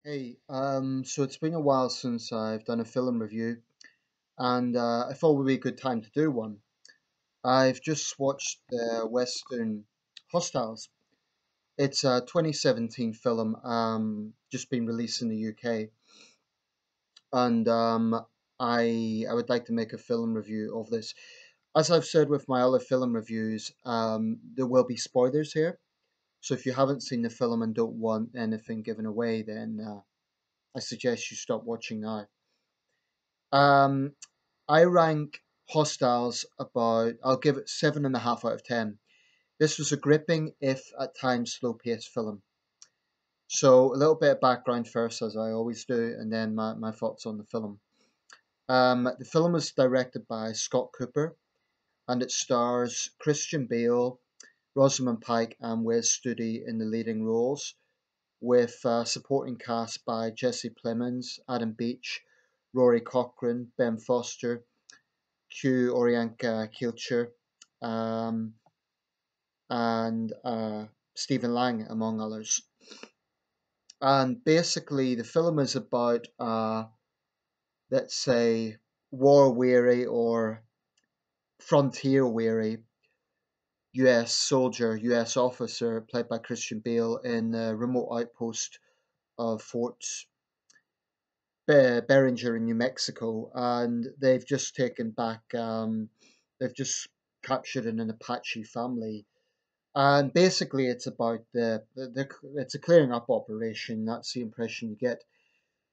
Hey, so it's been a while since I've done a film review, and I thought it would be a good time to do one. I've just watched the Western Hostiles. It's a 2017 film, just been released in the UK, and I would like to make a film review of this. As I've said with my other film reviews, there will be spoilers here. So if you haven't seen the film and don't want anything given away, then I suggest you stop watching now. Um, I rank Hostiles about, I'll give it 7.5 out of 10. This was a gripping, if at times slow paced film. So, a little bit of background first, as I always do, and then my thoughts on the film. The film was directed by Scott Cooper, and it stars Christian Bale, Rosamund Pike, and Wes Studi in the leading roles, with supporting cast by Jesse Plemons, Adam Beach, Rory Cochrane, Ben Foster, Q Orianka Kilcher, um, and Stephen Lang, among others. And basically, the film is about, let's say, war weary or frontier weary US soldier, US officer, played by Christian Bale, in a remote outpost of Fort Beringer in New Mexico. And they've just taken back, they've just captured an Apache family. And basically, it's about it's a clearing up operation. That's the impression you get.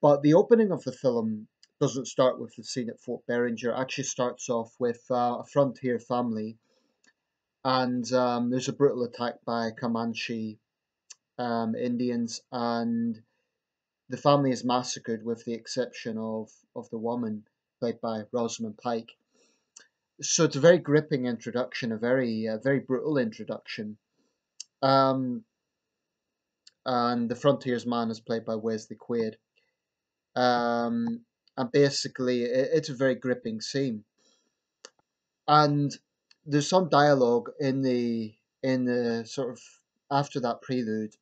But the opening of the film doesn't start with the scene at Fort Beringer. It actually starts off with a frontier family, and there's a brutal attack by Comanche Indians, and the family is massacred, with the exception of the woman played by Rosamund Pike. So it's a very gripping introduction, a very brutal introduction. Um, and the frontiersman is played by Wesley Quaid. Um, and basically, it's a very gripping scene. And there's some dialogue in the sort of after that prelude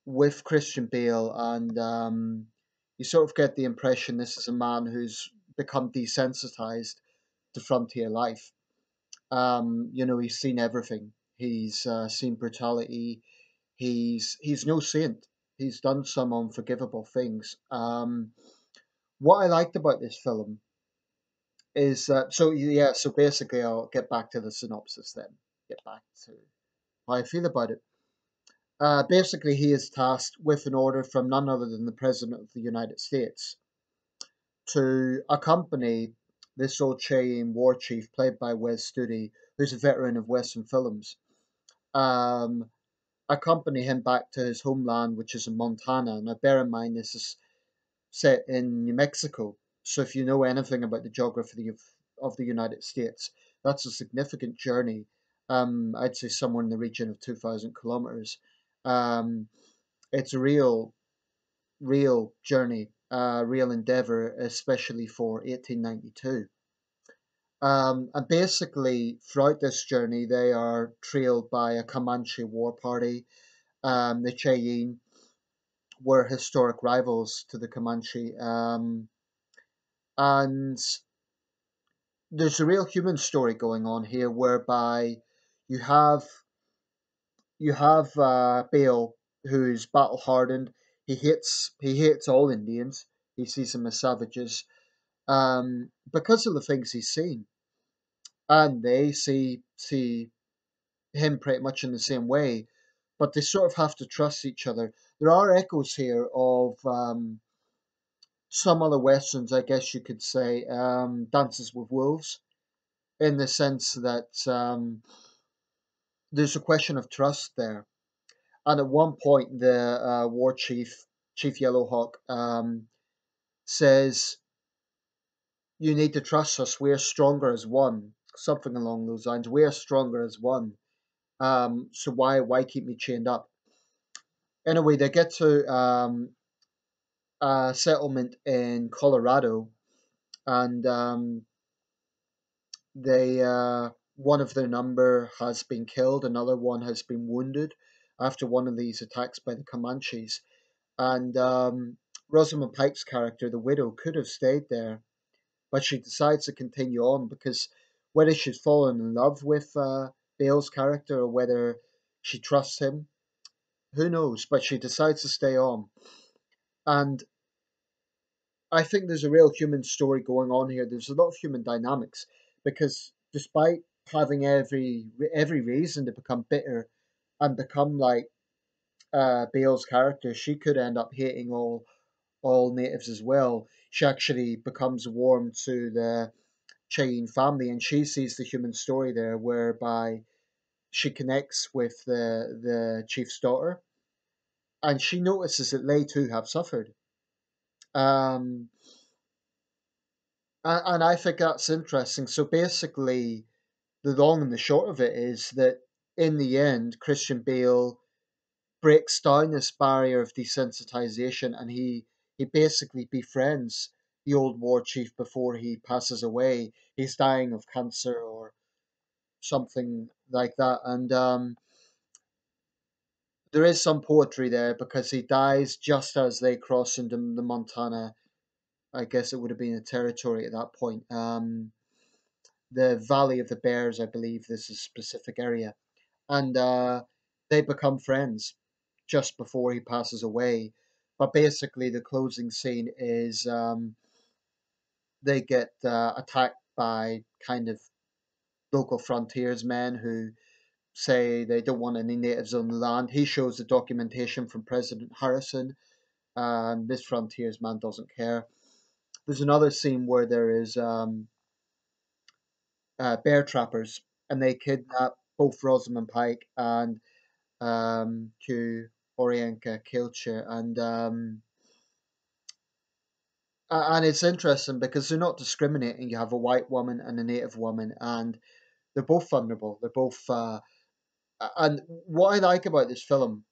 with Christian Bale, and you sort of get the impression this is a man who's become desensitized to frontier life. He's seen everything. He's seen brutality. He's no saint. He's done some unforgivable things. What I liked about this film is so yeah. So basically, I'll get back to the synopsis then. Get back to how I feel about it. Basically, he is tasked with an order from none other than the President of the United States to accompany this old Cheyenne war chief, played by Wes Studi, who's a veteran of Western films. Um, Accompany him back to his homeland, which is in Montana. Now, bear in mind, this is set in New Mexico. So, if you know anything about the geography of the United States, that's a significant journey. I'd say somewhere in the region of 2,000 kilometers. Um, it's a real journey, real endeavor, especially for 1892. And basically, throughout this journey, they are trailed by a Comanche war party. The Cheyenne were historic rivals to the Comanche. And there's a real human story going on here, whereby you have Bale, who's battle hardened. He hates all Indians. He sees them as savages, because of the things he's seen, and they see him pretty much in the same way. But they sort of have to trust each other. There are echoes here of some other westerns, I guess you could say, Dances with Wolves, in the sense that there's a question of trust there. And at one point, the war chief, Chief Yellowhawk, says, "You need to trust us. We're stronger as one." Something along those lines. We are stronger as one. So why keep me chained up? Anyway, they get to a settlement in Colorado, and they one of their number has been killed, another one has been wounded after one of these attacks by the Comanches. And Rosamund Pike's character, the widow, could have stayed there, but she decides to continue on because whether she's fallen in love with Bale's character or whether she trusts him, who knows? But she decides to stay on. And I think there's a real human story going on here. There's a lot of human dynamics because despite having every reason to become bitter and become like Bale's character, she could end up hating all natives as well. She actually becomes warm to the Cheyenne family, and she sees the human story there, whereby she connects with the chief's daughter, and she notices that they too have suffered. Um, and I think that's interesting. So basically, the long and the short of it is that in the end, Christian Bale breaks down this barrier of desensitization, and he basically befriends the old war chief before he passes away. He's dying of cancer or something like that, and there is some poetry there because he dies just as they cross into the Montana. I guess it would have been a territory at that point. The Valley of the Bears, I believe this is a specific area, and they become friends just before he passes away. But basically, the closing scene is they get attacked by kind of local frontiersmen who say they don't want any natives on the land. He shows the documentation from President Harrison, and this frontiersman doesn't care. There's another scene where there is bear trappers, and they kidnap both Rosamund Pike and to Orienka Kilcher, and it's interesting because they're not discriminating. You have a white woman and a native woman, and they're both vulnerable. They're both, and what I like about this film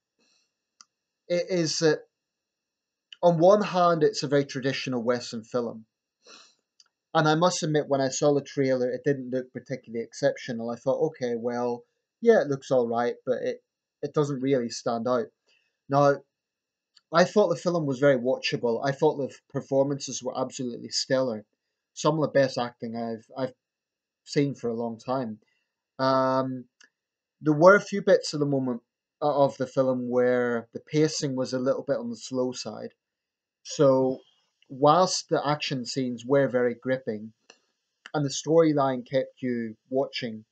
is that on one hand, it's a very traditional Western film, and I must admit, when I saw the trailer, it didn't look particularly exceptional. I thought, okay, well, yeah, it looks all right, but it doesn't really stand out. Now, I thought the film was very watchable. I thought the performances were absolutely stellar. Some of the best acting I've seen for a long time. Um, there were a few bits of the moment of the film where the pacing was a little bit on the slow side. So whilst the action scenes were very gripping and the storyline kept you watching,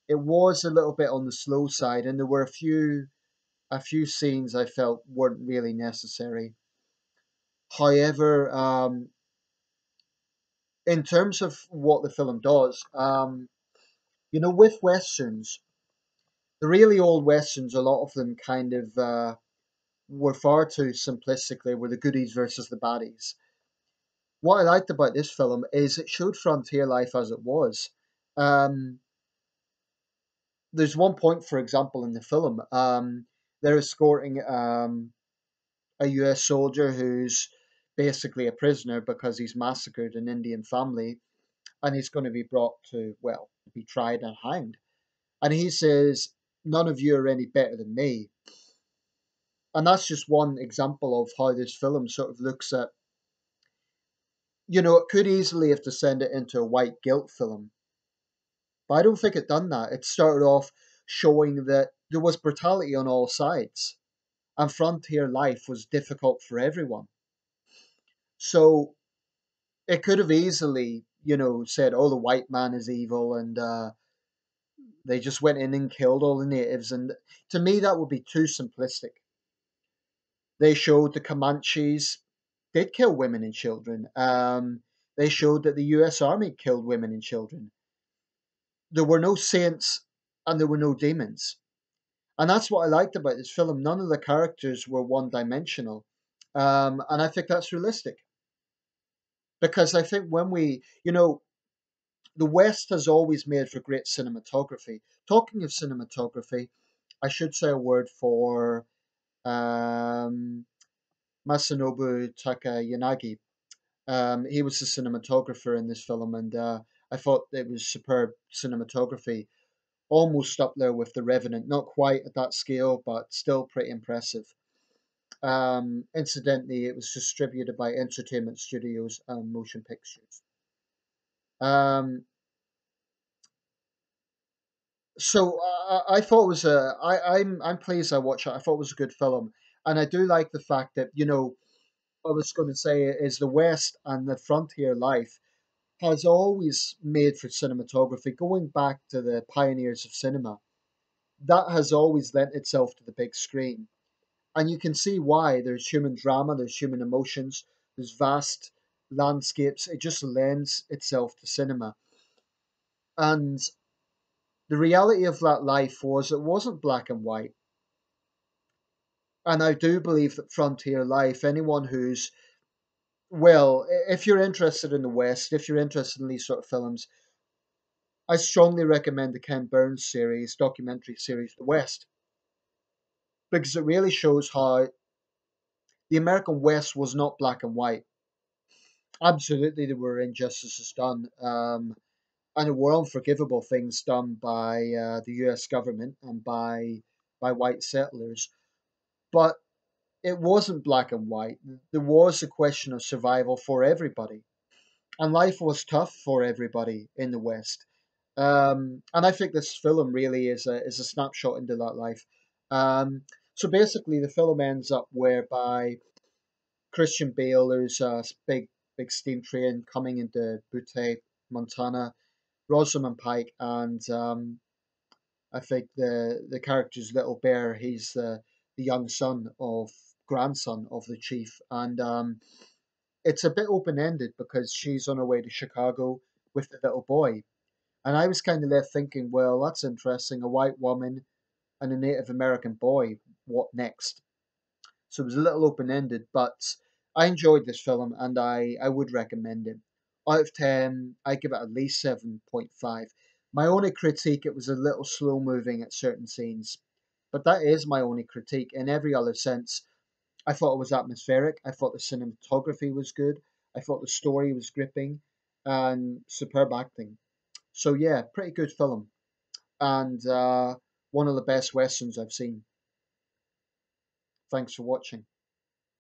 it was a little bit on the slow side, and there were a few scenes I felt weren't really necessary. However, in terms of what the film does, with westerns, the really old westerns, a lot of them kind of were far too simplistic. They were the goodies versus the baddies. What I liked about this film is it showed frontier life as it was. Um, there's one point, for example, in the film, they're escorting a U.S. soldier who's basically a prisoner because he's massacred an Indian family, and he's going to be brought to, well, be tried and hanged. And he says, "None of you are any better than me." And that's just one example of how this film sort of looks at, it could easily have descended into a white guilt film, but I don't think it done that. It started off showing that there was brutality on all sides, and frontier life was difficult for everyone. So it could have easily, said, "Oh, the white man is evil," and they just went in and killed all the natives. And to me, that would be too simplistic. They showed the Comanches did kill women and children. They showed that the U.S. Army killed women and children. There were no saints and there were no demons. And that's what I liked about this film. None of the characters were one dimensional. And I think that's realistic. Because I think the West has always made for great cinematography. Talking of cinematography, I should say a word for um, Masanobu Takayanagi. He was the cinematographer in this film, and I thought it was superb cinematography, almost up there with The Revenant. Not quite at that scale, but still pretty impressive. Incidentally, it was distributed by Entertainment Studios and Motion Pictures. Um, I thought it was I'm pleased I watched it. I thought it was a good film, and I do like the fact that I was going to say is the West and the frontier life has always made for cinematography, going back to the pioneers of cinema. That has always lent itself to the big screen. And you can see why. There's human drama, there's human emotions, there's vast landscapes. It just lends itself to cinema. And the reality of that life was it wasn't black and white. And I do believe that frontier life, anyone who's, well, if you're interested in the West, if you're interested in these sort of films, I strongly recommend the Ken Burns series, documentary series, The West, because it really shows how the American West was not black and white. Absolutely, there were injustices done, and there were unforgivable things done by the U.S. government and by white settlers. But it wasn't black and white. There was a question of survival for everybody, and life was tough for everybody in the West. And I think this film really is a snapshot into that life. Um, so basically, the film ends up whereby Christian Bale, there's a big steam train coming into Butte, Montana. Rosamund Pike and I think the character's little bear. He's the young son of grandson of the chief, and it's a bit open ended because she's on her way to Chicago with the little boy. And I was kind of left thinking, well, that's interesting. A white woman and a Native American boy. What next? So it was a little open ended, but I enjoyed this film and I would recommend it. Out of 10, I give it at least 7.5. My only critique, it was a little slow moving at certain scenes, but that is my only critique. In every other sense, I thought it was atmospheric. I thought the cinematography was good. I thought the story was gripping and superb acting. So yeah, pretty good film and one of the best westerns I've seen. Thanks for watching.